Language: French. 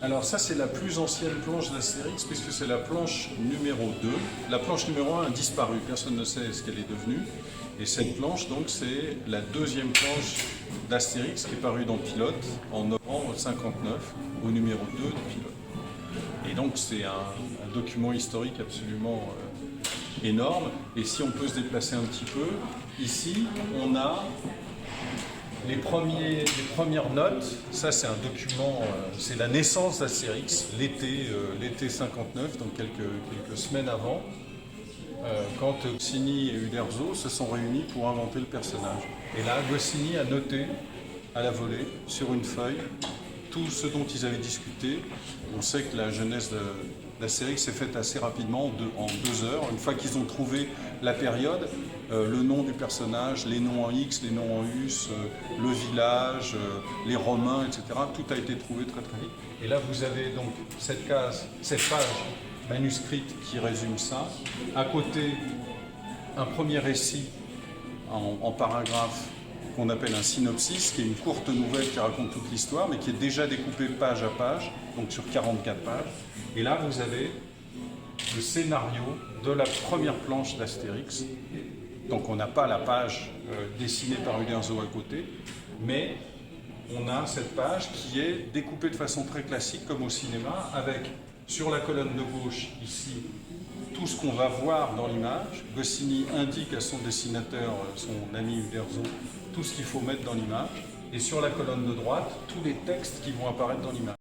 Alors ça, c'est la plus ancienne planche d'Astérix, puisque c'est la planche numéro 2. La planche numéro 1 a disparu, personne ne sait ce qu'elle est devenue. Et cette planche, donc, c'est la deuxième planche d'Astérix qui est parue dans Pilote en novembre 59, au numéro 2 de Pilote. Et donc c'est un document historique absolument énorme. Et si on peut se déplacer un petit peu, ici, on a les premières notes. Ça, c'est un document, c'est la naissance d'Astérix, l'été 59, donc quelques semaines avant, quand Goscinny et Uderzo se sont réunis pour inventer le personnage. Et là, Goscinny a noté à la volée, sur une feuille, tout ce dont ils avaient discuté. On sait que la jeunesse d'Astérix s'est faite assez rapidement, en 2 heures. Une fois qu'ils ont trouvé la période, le nom du personnage, les noms en X, les noms en Us, le village, les Romains, etc. Tout a été trouvé très très vite. Et là, vous avez donc cette page manuscrite qui résume ça. À côté, un premier récit en paragraphe qu'on appelle un synopsis, qui est une courte nouvelle qui raconte toute l'histoire, mais qui est déjà découpée page à page, donc sur 44 pages. Et là, vous avez le scénario de la première planche d'Astérix. Donc on n'a pas la page dessinée par Uderzo à côté, mais on a cette page qui est découpée de façon très classique, comme au cinéma, avec sur la colonne de gauche, ici, tout ce qu'on va voir dans l'image. Goscinny indique à son dessinateur, son ami Uderzo, tout ce qu'il faut mettre dans l'image. Et sur la colonne de droite, tous les textes qui vont apparaître dans l'image.